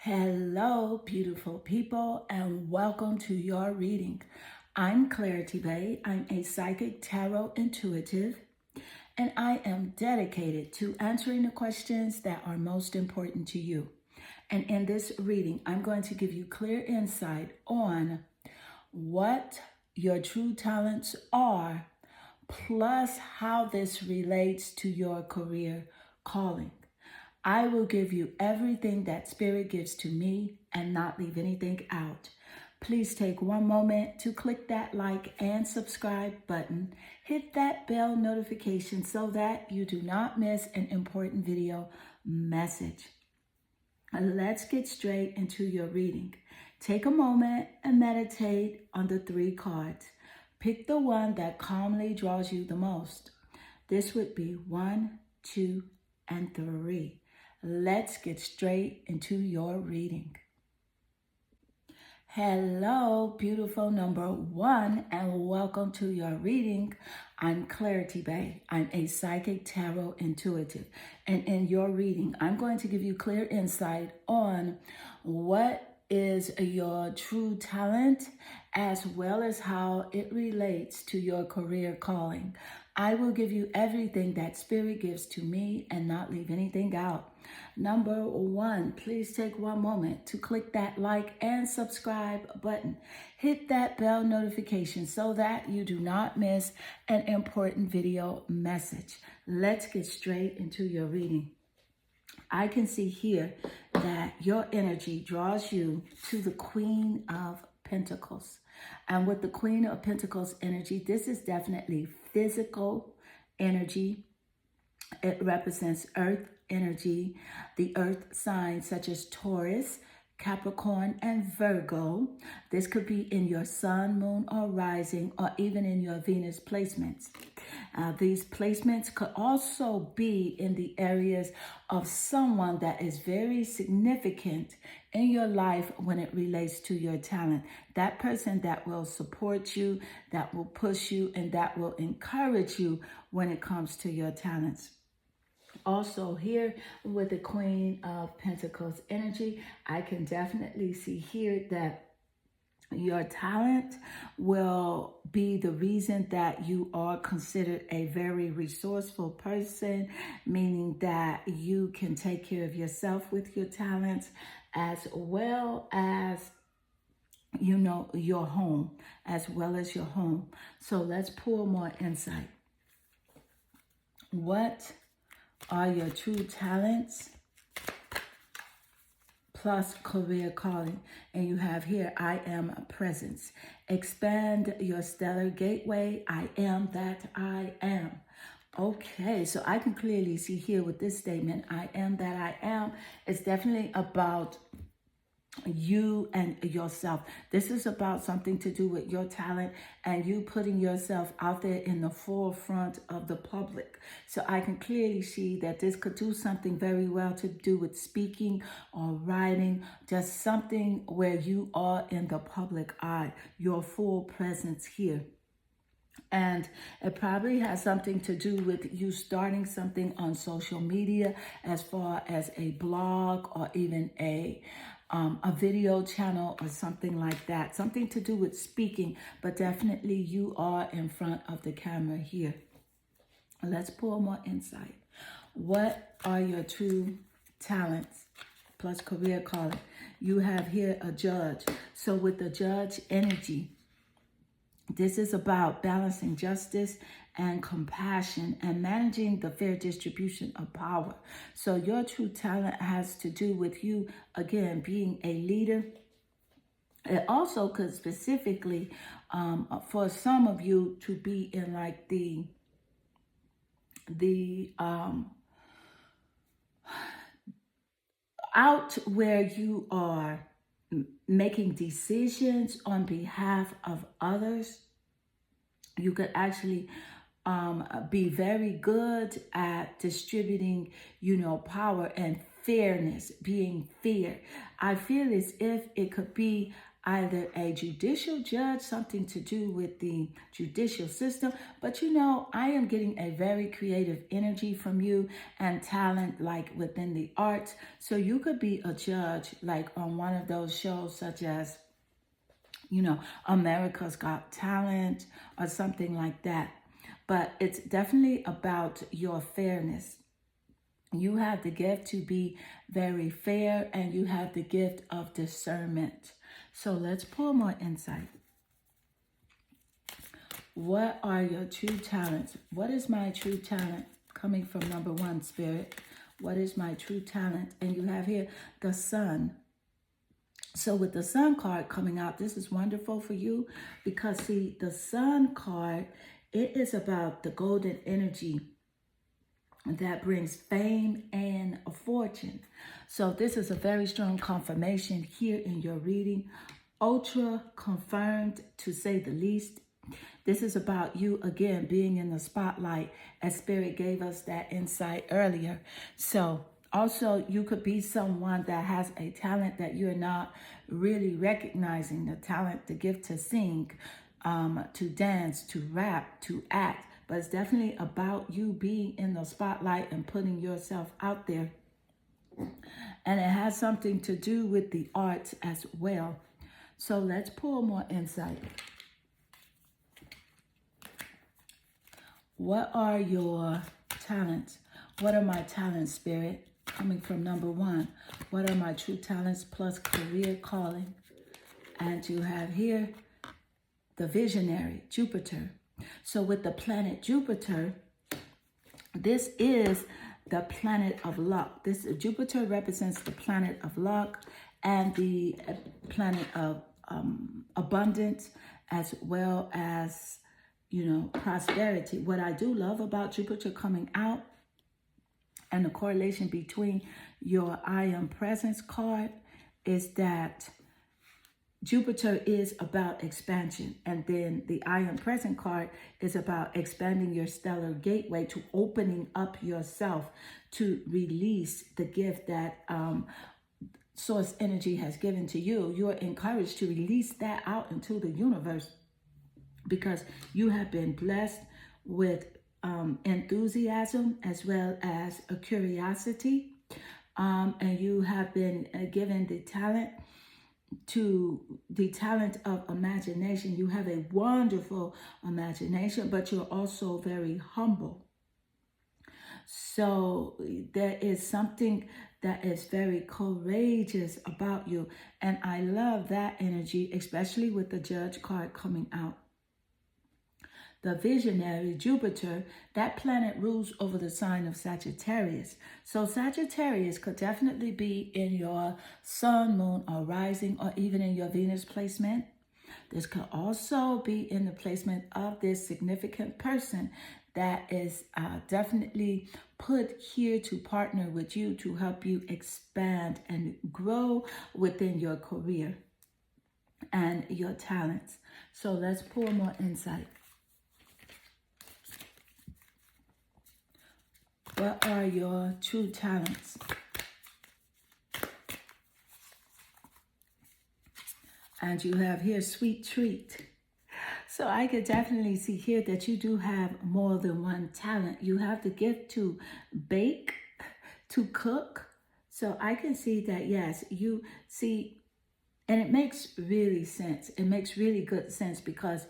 Hello, beautiful people, and welcome to your reading. I'm Clarity Bay. I'm a psychic tarot intuitive, and I am dedicated to answering the questions that are most important to you. And in this reading, I'm going to give you clear insight on what your true talents are, plus how this relates to your career calling. I will give you everything that Spirit gives to me and not leave anything out. Please take one moment to click that like and subscribe button. Hit that bell notification so that you do not miss an important video message. Let's get straight into your reading. Take a moment and meditate on the 3 cards. Pick the one that calmly draws you the most. This would be 1, 2, and 3. Let's get straight into your reading. Hello, beautiful number 1, and welcome to your reading. I'm Clarity Bay. I'm a psychic tarot intuitive. And in your reading, I'm going to give you clear insight on what is your true talent, as well as how it relates to your career calling. I will give you everything that Spirit gives to me and not leave anything out. Number 1, please take one moment to click that like and subscribe button. Hit that bell notification so that you do not miss an important video message. Let's get straight into your reading. I can see here that your energy draws you to the Queen of Pentacles. And with the Queen of Pentacles energy, this is definitely physical energy. It represents earth energy, the earth signs such as Taurus, Capricorn, and Virgo. This could be in your sun, moon, or rising, or even in your Venus placements. These placements could also be in the areas of someone that is very significant in your life when it relates to your talent. That person that will support you, that will push you, and that will encourage you when it comes to your talents. Also here with the Queen of Pentacles energy, I can definitely see here that your talent will be the reason that you are considered a very resourceful person, meaning that you can take care of yourself with your talents, as well as your home, So let's pull more insight. What are your true talents plus career calling? And you have here, I am a presence. Expand your stellar gateway. I am that I am. Okay, so I can clearly see here with this statement, I am that I am. It's definitely about you and yourself. This is about something to do with your talent and you putting yourself out there in the forefront of the public. So I can clearly see that this could do something very well to do with speaking or writing, just something where you are in the public eye, your full presence here. And it probably has something to do with you starting something on social media, as far as a blog or even a video channel or something like that. Something to do with speaking, but definitely you are in front of the camera here. Let's pull more insight. What are your true talents plus career calling? You have here a judge. So with the judge energy, this is about balancing justice and compassion and managing the fair distribution of power. So your true talent has to do with you, again, being a leader. It also could specifically, for some of you, to be in like the out where you are making decisions on behalf of others. You could actually be very good at distributing, power and fairness, being fair. I feel as if it could be either a judicial judge, something to do with the judicial system. But you know, I am getting a very creative energy from you and talent like within the arts. So you could be a judge like on one of those shows such as, you know, America's Got Talent or something like that. But it's definitely about your fairness. You have the gift to be very fair, and you have the gift of discernment. So let's pull more insight. What are your true talents? What is my true talent? Coming from number 1, Spirit. What is my true talent? And you have here the Sun. So with the Sun card coming out, this is wonderful for you because, see, the Sun card, it is about the golden energy that brings fame and a fortune. So this is a very strong confirmation here in your reading. Ultra confirmed, to say the least. This is about you, again, being in the spotlight, as Spirit gave us that insight earlier. So also, you could be someone that has a talent that you're not really recognizing, the talent, the gift to sing, to dance, to rap, to act. But it's definitely about you being in the spotlight and putting yourself out there. And it has something to do with the arts as well. So let's pull more insight. What are your talents? What are my talents, Spirit? Coming from number 1. What are my true talents plus career calling? And you have here the visionary, Jupiter. So with the planet Jupiter, this is the planet of luck. This Jupiter represents the planet of luck and the planet of abundance, as well as, you know, prosperity. What I do love about Jupiter coming out and the correlation between your I Am Presence card is that Jupiter is about expansion, and then the I Am Present card is about expanding your stellar gateway to opening up yourself to release the gift that source energy has given to you. You're encouraged to release that out into the universe because you have been blessed with enthusiasm as well as a curiosity, and you have been given the talent of imagination. You have a wonderful imagination, but you're also very humble. So there is something that is very courageous about you. And I love that energy, especially with the Judge card coming out. The visionary, Jupiter, that planet rules over the sign of Sagittarius. So Sagittarius could definitely be in your sun, moon, or rising, or even in your Venus placement. This could also be in the placement of this significant person that is definitely put here to partner with you to help you expand and grow within your career and your talents. So let's pull more insight. What are your true talents? And you have here sweet treat. So I could definitely see here that you do have more than one talent. You have the gift to bake, to cook. So I can see that, yes, you see, and it makes really sense. It makes really good sense because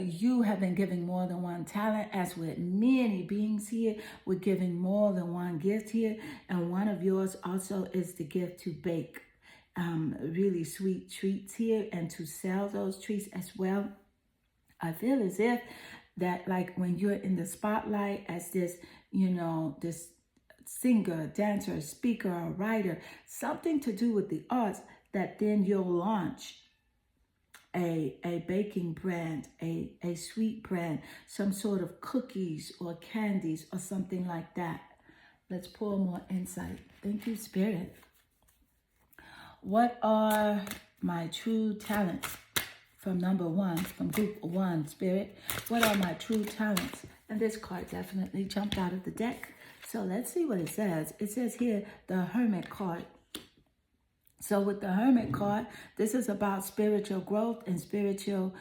you have been giving more than one talent, as with many beings here. We're giving more than one gift here. And one of yours also is the gift to bake really sweet treats here and to sell those treats as well. I feel as if that, like, when you're in the spotlight as this, you know, this singer, dancer, speaker, or writer, something to do with the arts, that then you'll launch a baking brand, a sweet brand, some sort of cookies or candies or something like that. Let's pull more insight. Thank you, Spirit. What are my true talents? From number 1, from group 1, Spirit. What are my true talents? And this card definitely jumped out of the deck. So let's see what it says. It says here, the Hermit card. So with the Hermit card, this is about spiritual growth and spiritual,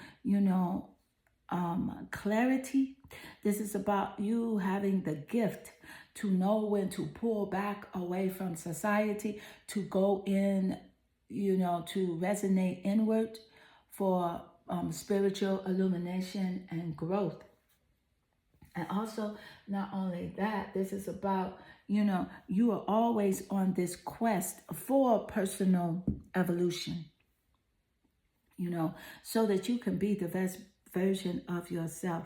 clarity. This is about you having the gift to know when to pull back away from society, to go in, to resonate inward for spiritual illumination and growth. And also, not only that, this is about, you are always on this quest for personal evolution, so that you can be the best version of yourself.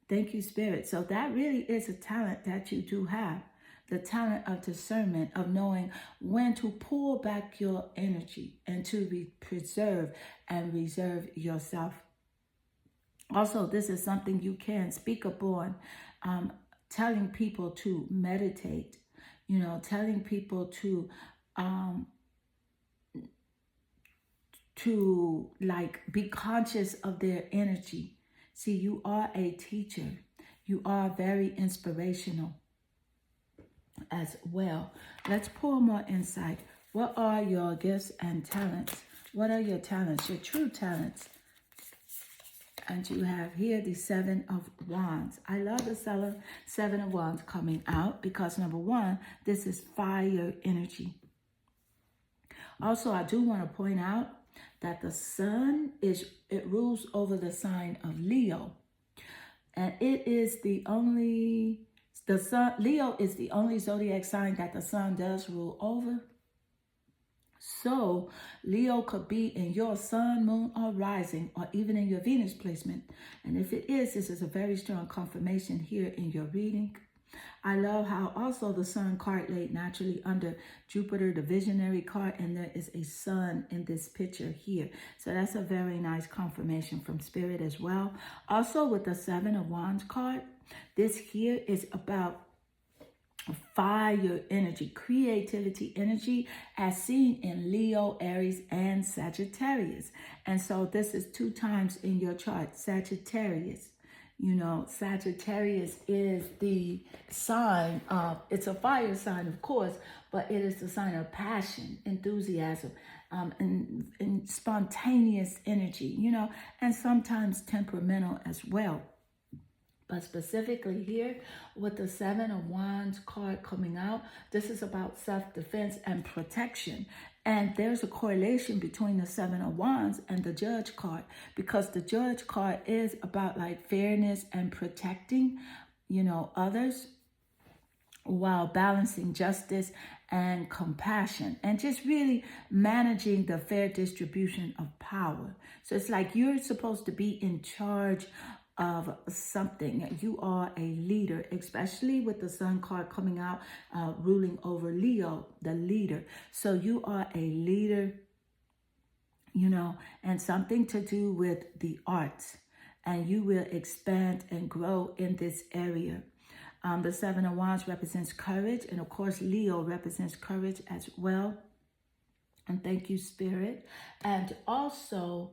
Thank you, Spirit. So that really is a talent that you do have. The talent of discernment, of knowing when to pull back your energy and to preserve and reserve yourself. Also, this is something you can speak upon, telling people to meditate, telling people to like be conscious of their energy. See, you are a teacher. You are very inspirational as well. Let's pull more insight. What are your gifts and talents? What are your talents, your true talents? And you have here the Seven of Wands. I love the Seven of Wands coming out because, number one, this is fire energy. Also, I do want to point out that the sun it rules over the sign of Leo. And it is Leo is the only zodiac sign that the sun does rule over. So Leo could be in your sun, moon, or rising, or even in your Venus placement. And if it is, this is a very strong confirmation here in your reading. I love how also the sun card laid naturally under Jupiter, the visionary card, and there is a sun in this picture here. So that's a very nice confirmation from Spirit as well. Also with the Seven of Wands card, this here is about fire energy, creativity energy, as seen in Leo, Aries, and Sagittarius. And so this is 2 times in your chart, Sagittarius. Sagittarius is the sign of, it's a fire sign, of course, but it is the sign of passion, enthusiasm, and spontaneous energy, and sometimes temperamental as well. But specifically here, with the Seven of Wands card coming out, this is about self-defense and protection. And there's a correlation between the Seven of Wands and the Judge card, because the Judge card is about like fairness and protecting, others, while balancing justice and compassion, and just really managing the fair distribution of power. So it's like you're supposed to be in charge of something. You are a leader, especially with the Sun card coming out, ruling over Leo, the leader. So you are a leader, and something to do with the arts, and you will expand and grow in this area. The Seven of Wands represents courage, and of course Leo represents courage as well. And thank you, Spirit. And also,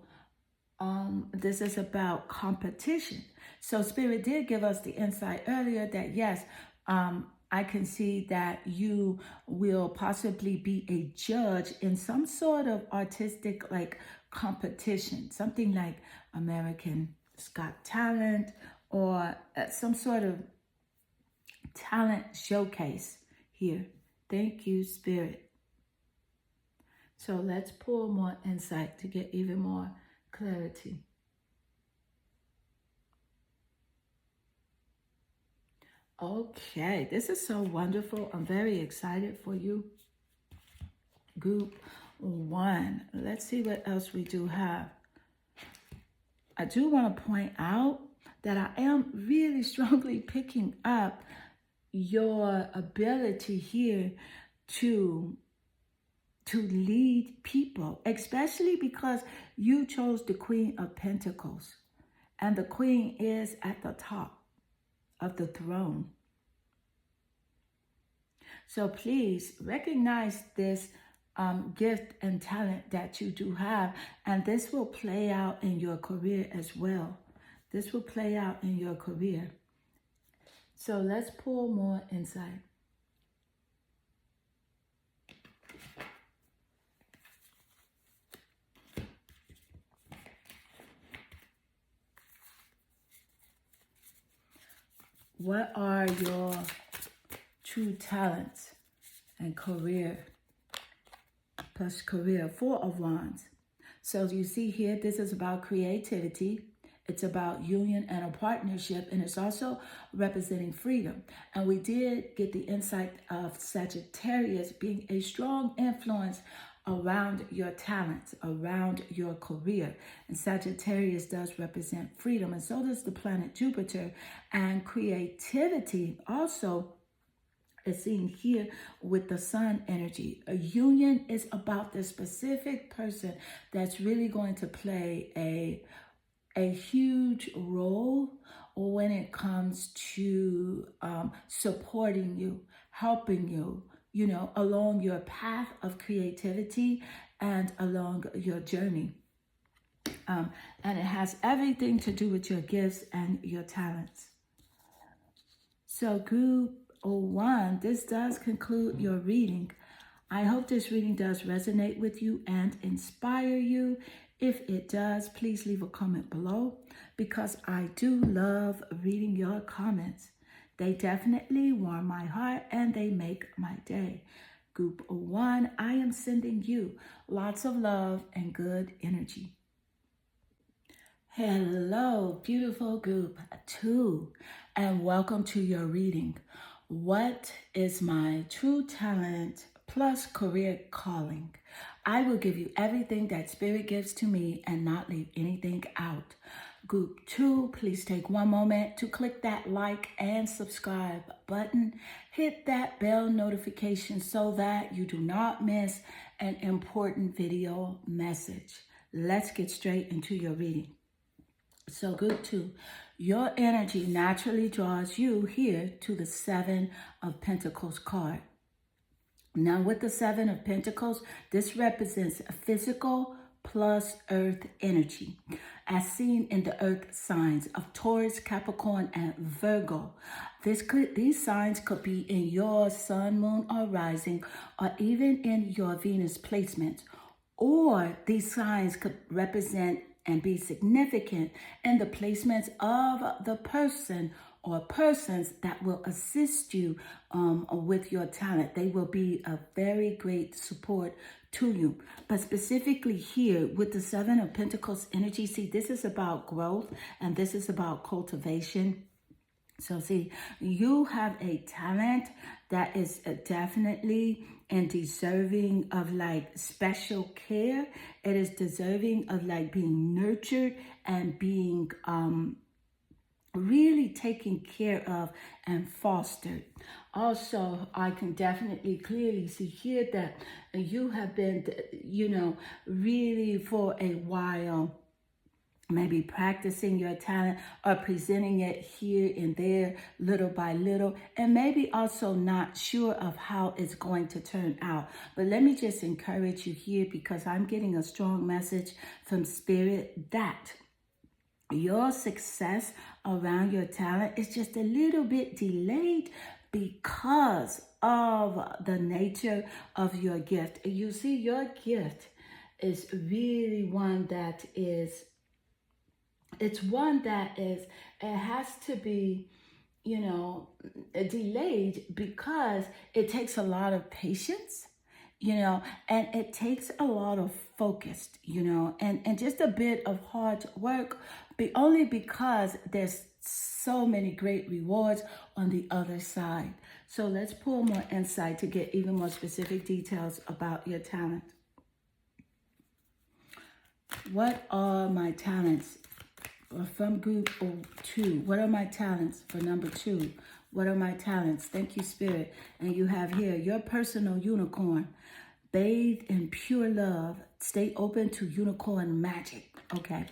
this is about competition. So Spirit did give us the insight earlier that yes, I can see that you will possibly be a judge in some sort of artistic like competition, something like America's Got Talent, or some sort of talent showcase here. Thank you, Spirit. So let's pull more insight to get even more clarity. Okay, this is so wonderful. I'm very excited for you. Group 1. Let's see what else we do have. I do want to point out that I am really strongly picking up your ability here to lead people, especially because you chose the Queen of Pentacles, and the Queen is at the top of the throne. So please recognize this gift and talent that you do have, and this will play out in your career as well. This will play out in your career. So let's pull more insight. What are your true talents and career? Plus career, 4 of Wands. So you see here, this is about creativity. It's about union and a partnership, and it's also representing freedom. And we did get the insight of Sagittarius being a strong influence around your talents, around your career. And Sagittarius does represent freedom, and so does the planet Jupiter. And creativity also is seen here with the sun energy. A union is about the specific person that's really going to play a huge role when it comes to supporting you, helping you, you know, along your path of creativity and along your journey. And it has everything to do with your gifts and your talents. So group 1, this does conclude your reading. I hope this reading does resonate with you and inspire you. If it does, please leave a comment below, because I do love reading your comments. They definitely warm my heart and they make my day. Group 1, I am sending you lots of love and good energy. Hello, beautiful group 2, and welcome to your reading. What is my true talent plus career calling? I will give you everything that Spirit gives to me and not leave anything out. Group 2, please take one moment to click that like and subscribe button. Hit that bell notification so that you do not miss an important video message. Let's get straight into your reading. So group 2, your energy naturally draws you here to the 7 of Pentacles card. Now with the 7 of Pentacles, this represents physical plus earth energy, as seen in the earth signs of Taurus, Capricorn, and Virgo. These signs could be in your sun, moon, or rising, or even in your Venus placement. Or these signs could represent and be significant in the placements of the person or persons that will assist you with your talent. They will be a very great support to you. But specifically here with the 7 of Pentacles energy, see, this is about growth and this is about cultivation. So see, you have a talent that is definitely and deserving of like special care. It is deserving of like being nurtured and being really taken care of and fostered. Also, I can definitely clearly see here that you have been, you know, really for a while maybe practicing your talent or presenting it here and there little by little, and maybe also not sure of how it's going to turn out. But let me just encourage you here, because I'm getting a strong message from Spirit that your success around your talent is just a little bit delayed because of the nature of your gift. You see, your gift is really one that is, it's one that is, it has to be, you know, delayed because it takes a lot of patience, you know, and it takes a lot of focus, you know, and just a bit of hard work, only because there's so many great rewards on the other side. So let's pull more insight to get even more specific details about your talent. What are my talents? From group 2, what are my talents for number 2? What are my talents? Thank you, Spirit. And you have here your personal unicorn. Bathe in pure love. Stay open to unicorn magic. Okay.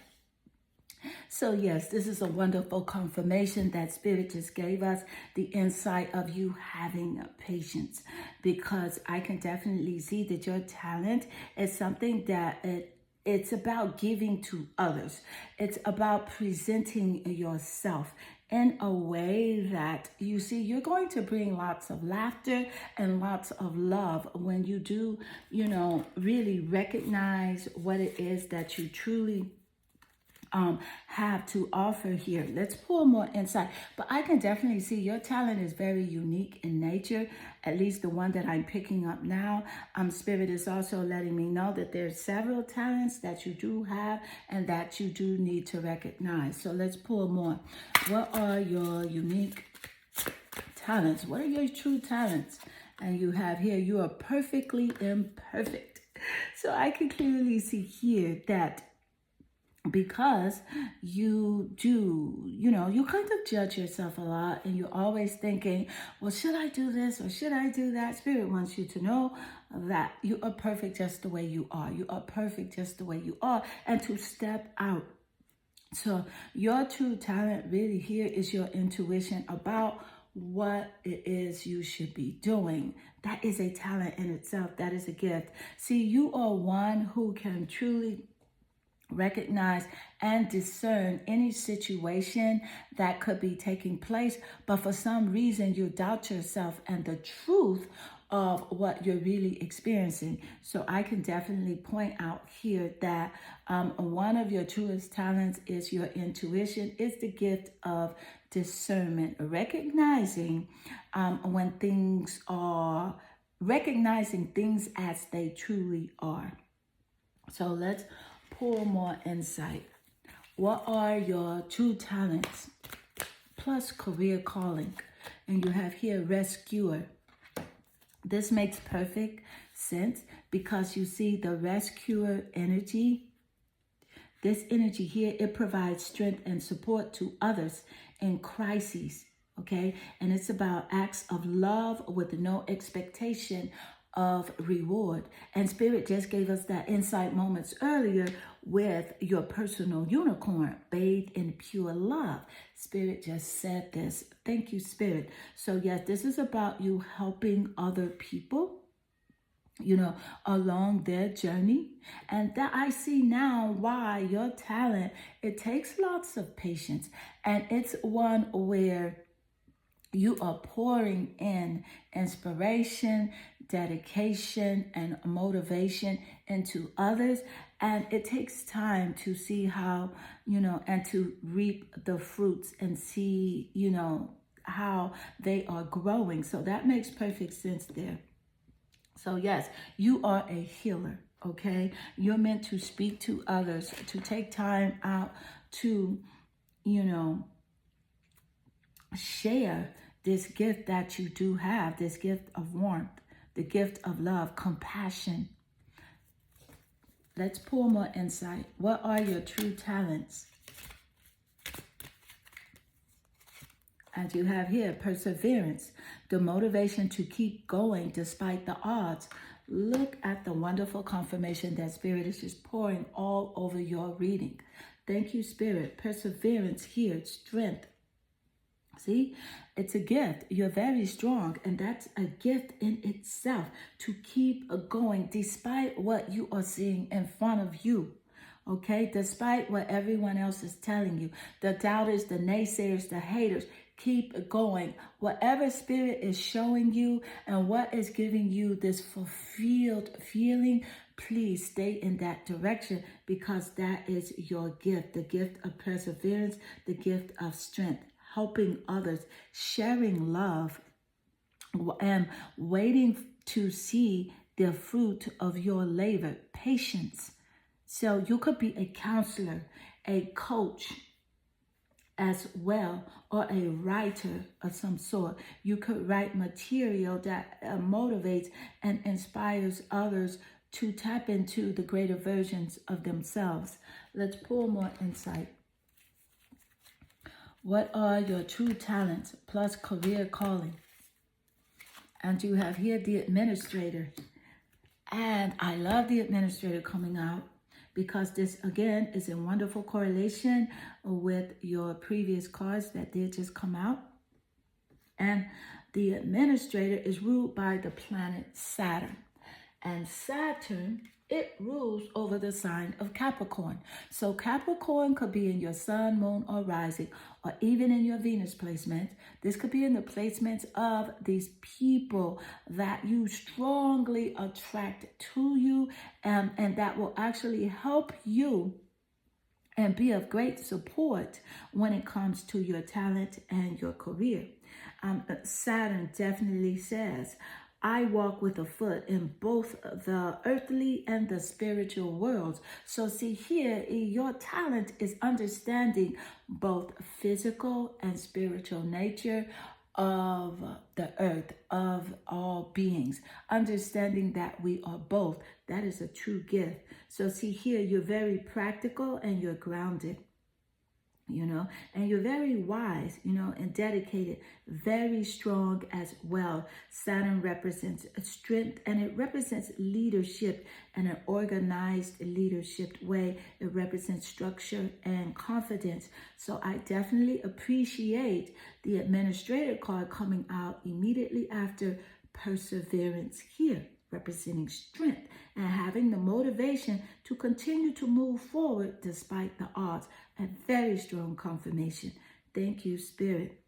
So yes, this is a wonderful confirmation that Spirit just gave us, the insight of you having patience, because I can definitely see that your talent is something that it's about giving to others. It's about presenting yourself in a way that, you see, you're going to bring lots of laughter and lots of love when you do, you know, really recognize what it is that you truly have to offer here. Let's pull more insight. But I can definitely see your talent is very unique in nature, at least the one that I'm picking up now. Spirit is also letting me know that there's several talents that you do have and that you do need to recognize. So let's pull more. What are your unique talents? What are your true talents? And you have here, you are perfectly imperfect. So I can clearly see here that because you do, you kind of judge yourself a lot and you're always thinking, well, should I do this or should I do that? Spirit wants you to know that you are perfect just the way you are. You are perfect just the way you are, and to step out. So your true talent really here is your intuition about what it is you should be doing. That is a talent in itself. That is a gift. See, you are one who can truly recognize and discern any situation that could be taking place, but for some reason you doubt yourself and the truth of what you're really experiencing. So I can definitely point out here that one of your truest talents is your intuition. It's the gift of discernment, recognizing recognizing things as they truly are. So let's pull more insight. What are your true talents plus career calling? And you have here rescuer. This makes perfect sense because you see the rescuer energy. This energy here, it provides strength and support to others in crises, okay? And it's about acts of love with no expectation of reward. And Spirit just gave us that insight moments earlier with your personal unicorn, bathed in pure love. Spirit just said this. Thank you, Spirit. So yes, this is about you helping other people, along their journey. And that I see now why your talent, it takes lots of patience. And it's one where you are pouring in inspiration, dedication, and motivation into others. And it takes time to see how, and to reap the fruits and see, how they are growing. So that makes perfect sense there. So yes, you are a healer, okay? You're meant to speak to others, to take time out to, share this gift that you do have, this gift of warmth, the gift of love, compassion. Let's pull more insight. What are your true talents? And you have here perseverance, the motivation to keep going despite the odds. Look at the wonderful confirmation that Spirit is just pouring all over your reading. Thank you, Spirit. Perseverance here, strength. See, it's a gift. You're very strong, and that's a gift in itself to keep going despite what you are seeing in front of you. Okay, despite what everyone else is telling you, the doubters, the naysayers, the haters, keep going. Whatever Spirit is showing you and what is giving you this fulfilled feeling, please stay in that direction, because that is your gift, the gift of perseverance, the gift of strength, helping others, sharing love, and waiting to see the fruit of your labor, patience. So you could be a counselor, a coach as well, or a writer of some sort. You could write material that motivates and inspires others to tap into the greater versions of themselves. Let's pull more insight. What are your true talents plus career calling? And you have here the administrator. And I love the administrator coming out, because this, again, is in wonderful correlation with your previous cards that did just come out. And the administrator is ruled by the planet Saturn. And Saturn, it rules over the sign of Capricorn. So Capricorn could be in your sun, moon, or rising, or even in your Venus placement. This could be in the placements of these people that you strongly attract to you, and that will actually help you and be of great support when it comes to your talent and your career. Saturn definitely says, I walk with a foot in both the earthly and the spiritual worlds. So see here, your talent is understanding both physical and spiritual nature of the earth, of all beings, understanding that we are both. That is a true gift. So see here, you're very practical and you're grounded, and you're very wise, and dedicated, very strong as well. Saturn represents strength, and it represents leadership in an organized leadership way. It represents structure and confidence. So I definitely appreciate the administrator card coming out immediately after perseverance here, representing strength and having the motivation to continue to move forward despite the odds. A very strong confirmation. Thank you, Spirit.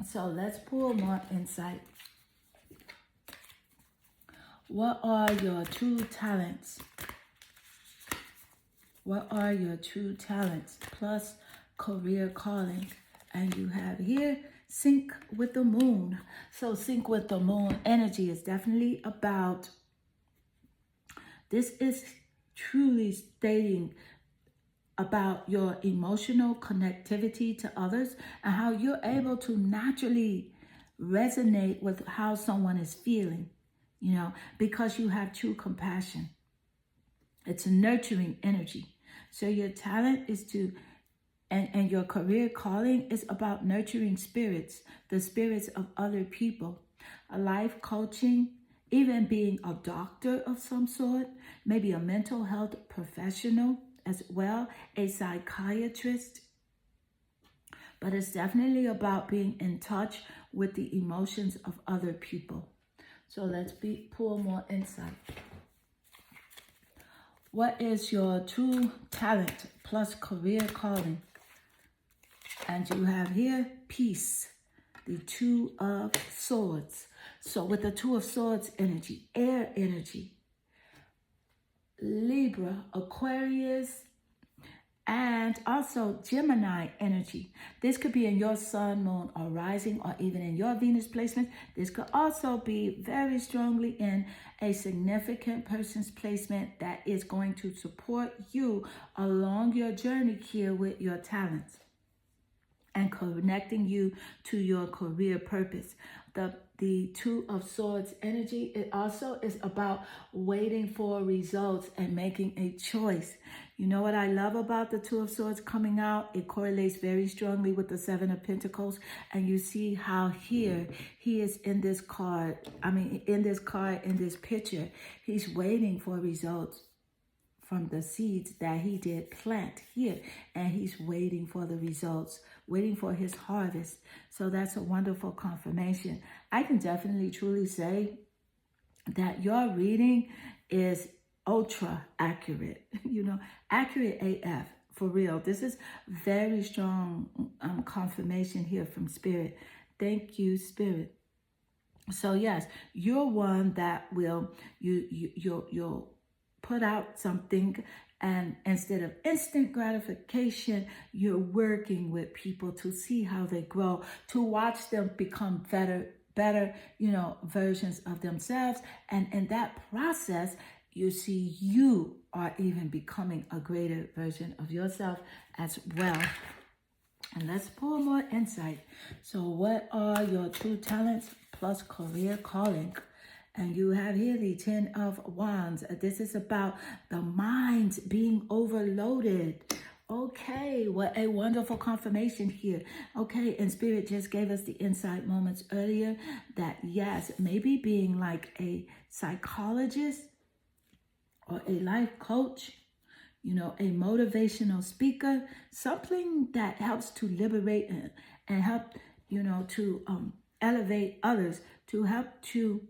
So let's pull more insight. What are your true talents? What are your true talents? Plus career calling. And you have here sync with the moon. So sync with the moon energy is definitely about, this is truly stating about your emotional connectivity to others and how you're able to naturally resonate with how someone is feeling, because you have true compassion. It's a nurturing energy. So your talent is to, and your career calling is about nurturing spirits, the spirits of other people, a life coaching, even being a doctor of some sort, maybe a mental health professional as well, a psychiatrist. But it's definitely about being in touch with the emotions of other people. So let's pull more insight. What is your true talent plus career calling? And you have here peace, the Two of Swords. So with the Two of Swords energy, air energy, Libra, Aquarius, and also Gemini energy. This could be in your sun, moon, or rising, or even in your Venus placement. This could also be very strongly in a significant person's placement that is going to support you along your journey here with your talents and connecting you to your career purpose. The Two of Swords energy, it also is about waiting for results and making a choice. You know what I love about the Two of Swords coming out? It correlates very strongly with the Seven of Pentacles. And you see how here he is in this card. In this picture, he's waiting for results from the seeds that he did plant here. And he's waiting for the results, waiting for his harvest. So that's a wonderful confirmation. I can definitely truly say that your reading is ultra accurate, accurate AF, for real. This is very strong confirmation here from Spirit. Thank you, Spirit. So yes, you're one that will, you'll put out something, and instead of instant gratification, you're working with people to see how they grow, to watch them become better, versions of themselves. And in that process, you see you are even becoming a greater version of yourself as well. And let's pull more insight. So what are your true talents plus career calling? And you have here the Ten of Wands. This is about the mind being overloaded. Okay, what a wonderful confirmation here. Okay, and Spirit just gave us the insight moments earlier that yes, maybe being like a psychologist or a life coach, a motivational speaker, something that helps to liberate and help, to elevate others, to help to,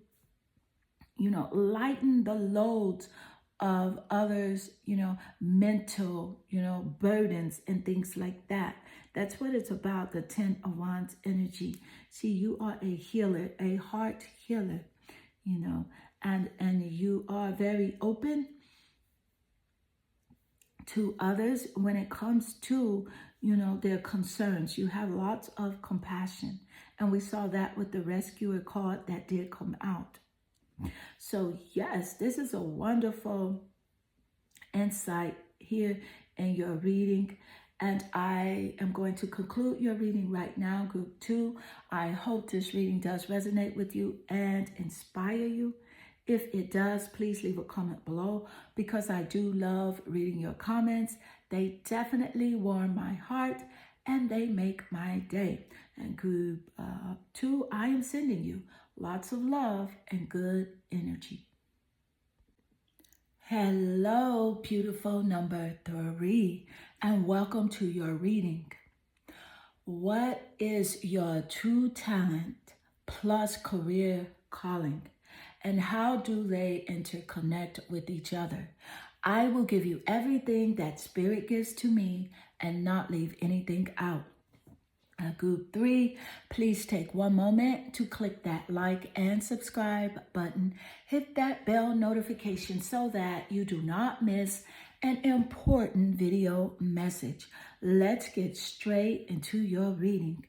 lighten the loads of others, mental, burdens and things like that. That's what it's about, the Ten of Wands energy. See, you are a healer, a heart healer, and you are very open to others when it comes to, their concerns. You have lots of compassion. And we saw that with the rescuer card that did come out. So yes, this is a wonderful insight here in your reading. And I am going to conclude your reading right now, group 2. I hope this reading does resonate with you and inspire you. If it does, please leave a comment below, because I do love reading your comments. They definitely warm my heart and they make my day. And group 2, I am sending you lots of love and good energy. Hello, beautiful number 3, and welcome to your reading. What is your true talent plus career calling, and how do they interconnect with each other? I will give you everything that Spirit gives to me and not leave anything out. Group 3, please take one moment to click that like and subscribe button. Hit that bell notification so that you do not miss an important video message. Let's get straight into your reading.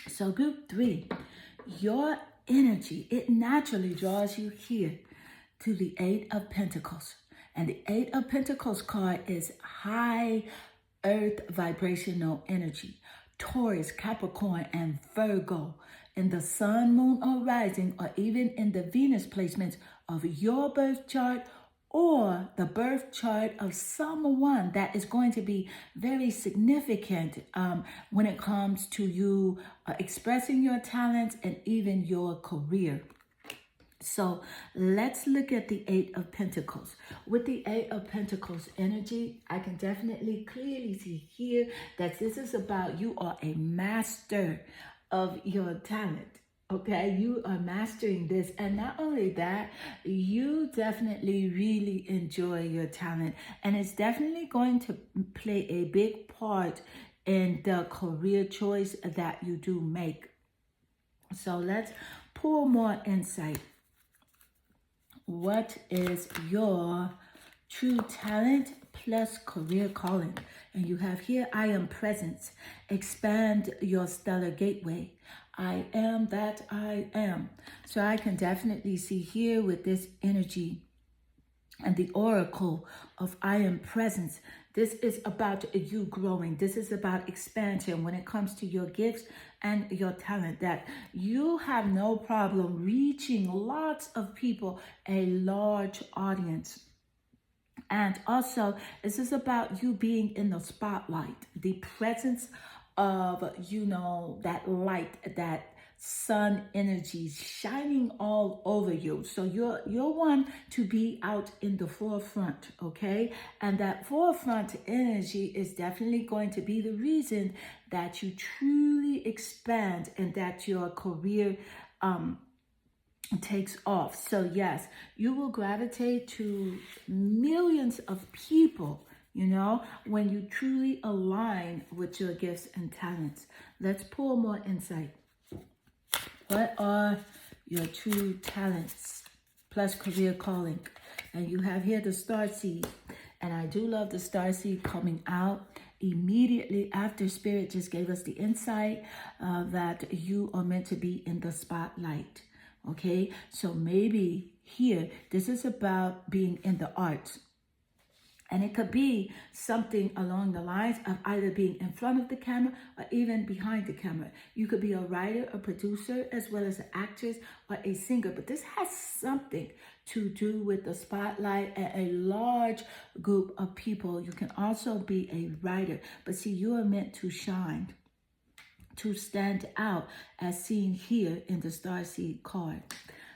So group 3, your energy, it naturally draws you here to the 8 of Pentacles. And the 8 of Pentacles card is high earth vibrational energy. Taurus, Capricorn, and Virgo in the sun, moon, or rising, or even in the Venus placements of your birth chart or the birth chart of someone that is going to be very significant when it comes to you expressing your talents and even your career. So let's look at the 8 of Pentacles. With the 8 of Pentacles energy, I can definitely clearly see here that this is about you are a master of your talent. Okay, you are mastering this. And not only that, you definitely really enjoy your talent. And it's definitely going to play a big part in the career choice that you do make. So let's pull more insight. What is your true talent plus career calling? And you have here, I am presence. Expand your stellar gateway. I am that I am. So I can definitely see here with this energy and the oracle of I am presence. This is about you growing. This is about expansion when it comes to your gifts and your talent, that you have no problem reaching lots of people, a large audience. And also, this is about you being in the spotlight, the presence of, that light, that sun energy shining all over you. So you're one to be out in the forefront, okay? And that forefront energy is definitely going to be the reason that you truly expand and that your career takes off. So yes, you will gravitate to millions of people, when you truly align with your gifts and talents. Let's pull more insight. What are your true talents plus career calling? And you have here the starseed. And I do love the starseed coming out immediately after Spirit just gave us the insight that you are meant to be in the spotlight. Okay, so maybe here, this is about being in the arts. And it could be something along the lines of either being in front of the camera or even behind the camera. You could be a writer, a producer, as well as an actress or a singer. But this has something to do with the spotlight and a large group of people. You can also be a writer. But see, you are meant to shine, to stand out, as seen here in the starseed card.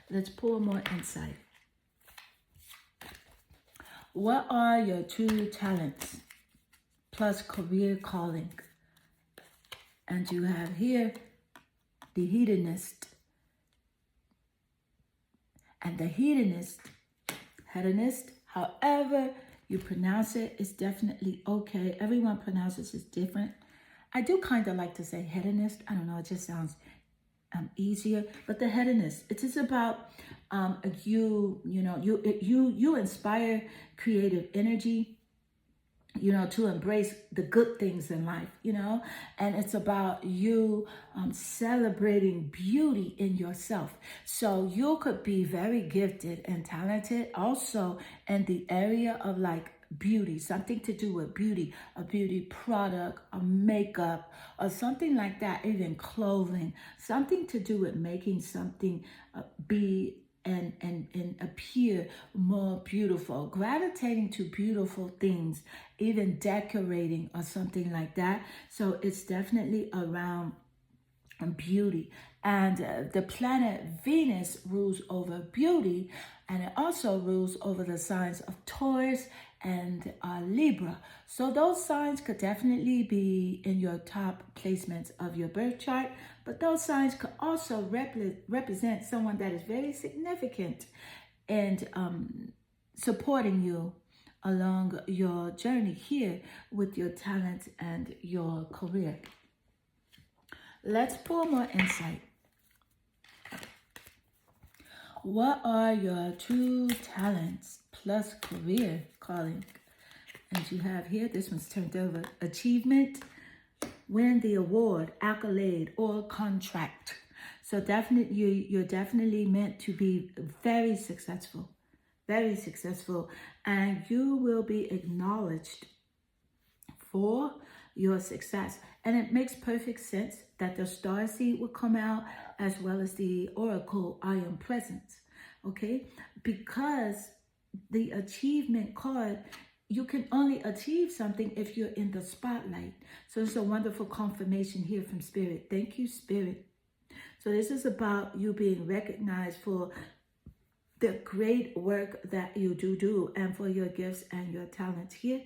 Let's pull more insight. What are your true talents plus career calling? And you have here the hedonist. And the hedonist, however you pronounce it, is definitely okay. Everyone pronounces it different. I do kind of like to say hedonist. I don't know, it just sounds easier. But the hedonist, it is about you inspire creative energy. to embrace the good things in life, and it's about you celebrating beauty in yourself. So you could be very gifted and talented also in the area of like beauty, something to do with beauty, a beauty product, a makeup, or something like that, even clothing, something to do with making something be and appear more beautiful, gravitating to beautiful things, even decorating or something like that. So it's definitely around beauty. And the planet Venus rules over beauty, and it also rules over the signs of Taurus and Libra. So those signs could definitely be in your top placements of your birth chart, but those signs could also represent someone that is very significant and supporting you along your journey here with your talents and your career. Let's pull more insight. What are your true talents plus career calling? And you have here, this one's turned over, achievement, win the award, accolade, or contract. So definitely, you're definitely meant to be very successful, and you will be acknowledged for your success. And it makes perfect sense that the starseed will come out as well as the oracle I am present, okay? Because the achievement card, you can only achieve something if you're in the spotlight. So it's a wonderful confirmation here from Spirit. Thank you, Spirit. So this is about you being recognized for the great work that you do and for your gifts and your talents here,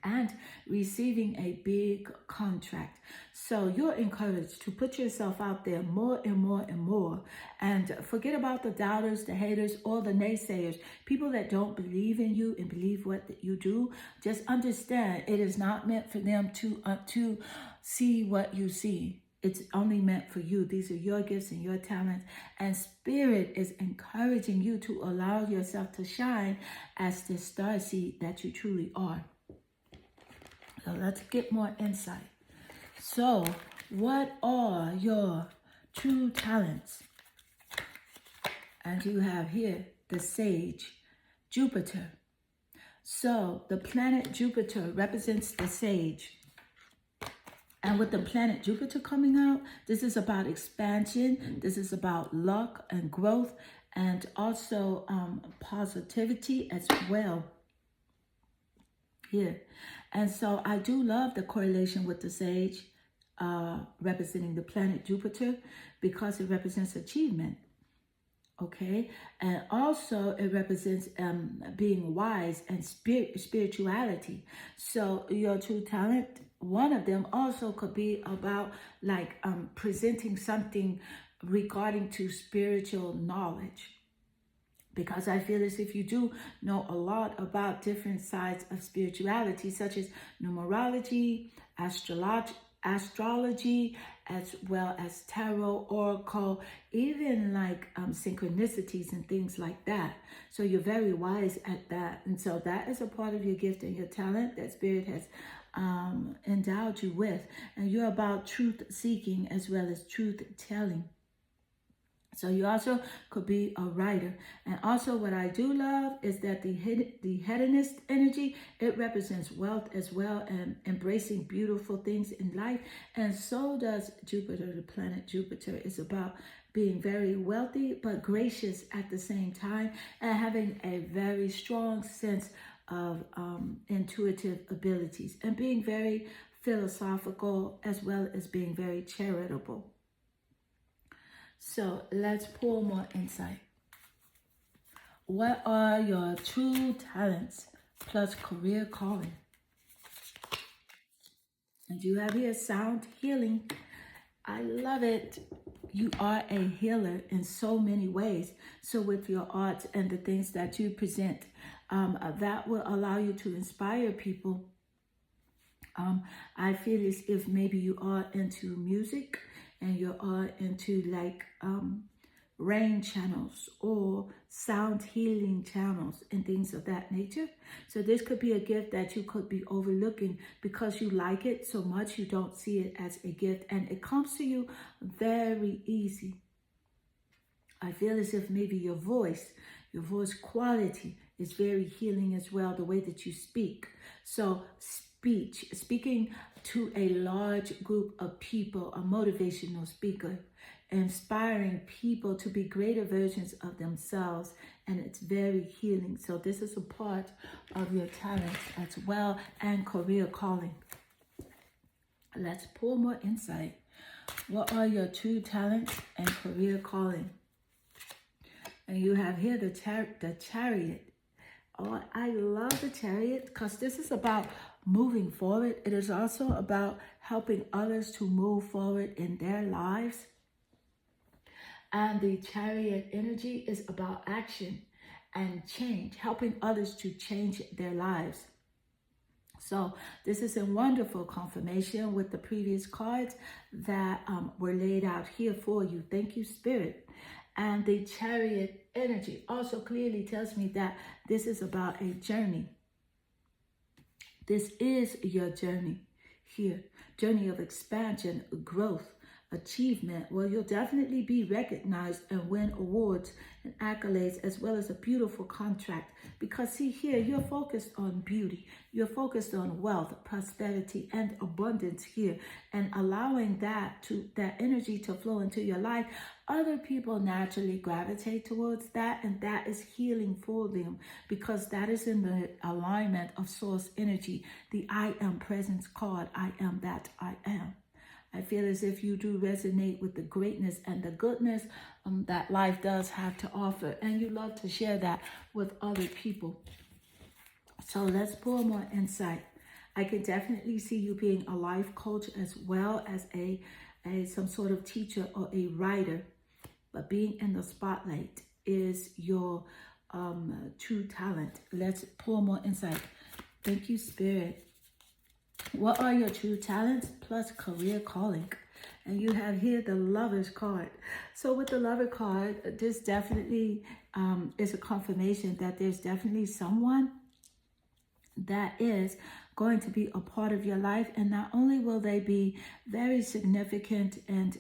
and receiving a big contract. So you're encouraged to put yourself out there more and more and more, and forget about the doubters, the haters, or the naysayers, people that don't believe in you and believe what you do. Just understand it is not meant for them to see what you see. It's only meant for you. These are your gifts and your talents. And Spirit is encouraging you to allow yourself to shine as the starseed that you truly are. So let's get more insight. So what are your true talents? And you have here the sage, Jupiter. So the planet Jupiter represents the sage. And with the planet Jupiter coming out, this is about expansion. This is about luck and growth, and also positivity as well here. And so I do love the correlation with the sage representing the planet Jupiter, because it represents achievement. Okay, and also it represents being wise and spirituality. So your true talent, one of them also could be about like presenting something regarding to spiritual knowledge, because I feel as if you do know a lot about different sides of spirituality, such as numerology, astrology, as well as tarot, oracle, even like synchronicities and things like that. So you're very wise at that. And so that is a part of your gift and your talent that Spirit has endowed you with. And you're about truth seeking as well as truth telling. So you also could be a writer. And also what I do love is that the hedonist energy, it represents wealth as well, and embracing beautiful things in life. And so does Jupiter. The planet Jupiter is about being very wealthy but gracious at the same time, and having a very strong sense of intuitive abilities, and being very philosophical as well as being very charitable. So let's pull more insight. What are your true talents plus career calling? And you have here sound healing. I love it. You are a healer in so many ways. So with your art and the things that you present, that will allow you to inspire people. I feel as if maybe you are into music, and you are into like rain channels or sound healing channels and things of that nature. So this could be a gift that you could be overlooking because you like it so much you don't see it as a gift, and it comes to you very easy. I feel as if maybe your voice quality is very healing as well, the way that you speak. So speaking to a large group of people, a motivational speaker, inspiring people to be greater versions of themselves, and it's very healing. So this is a part of your talents as well, and career calling. Let's pull more insight. What are your true talents and career calling? And you have here the chariot. Oh, I love the chariot because this is about moving forward. It is also about helping others to move forward in their lives. And the chariot energy is about action and change, helping others to change their lives. So this is a wonderful confirmation with the previous cards that were laid out here for you. Thank you, Spirit. And the chariot energy also clearly tells me that this is about a journey. This is your journey here. Journey of expansion, growth, achievement. Well, you'll definitely be recognized and win awards and accolades, as well as a beautiful contract. Because see here, you're focused on beauty. You're focused on wealth, prosperity, and abundance here, and allowing that energy to flow into your life. Other people naturally gravitate towards that, and that is healing for them because that is in the alignment of source energy. The I am presence card, I am that I am. I feel as if you do resonate with the greatness and the goodness that life does have to offer, and you love to share that with other people. So let's pull more insight. I can definitely see you being a life coach as well as some sort of teacher or a writer. But being in the spotlight is your true talent. Let's pull more insight. Thank you, Spirit. What are your true talents plus career calling? And you have here the Lover's card. So with the Lover card, this definitely is a confirmation that there's definitely someone that is going to be a part of your life. And not only will they be very significant and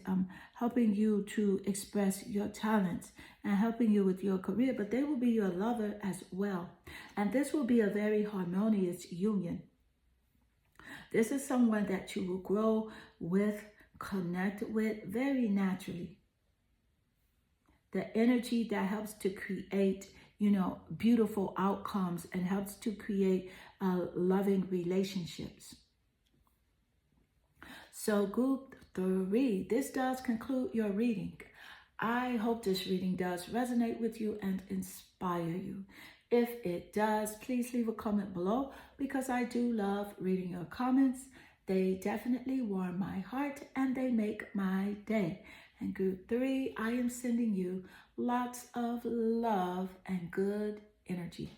helping you to express your talents and helping you with your career, but they will be your lover as well. And this will be a very harmonious union. This is someone that you will grow with, connect with very naturally. The energy that helps to create, beautiful outcomes and helps to create loving relationships. So group 3, this does conclude your reading. I hope this reading does resonate with you and inspire you. If it does, please leave a comment below because I do love reading your comments. They definitely warm my heart and they make my day. And group 3, I am sending you lots of love and good energy.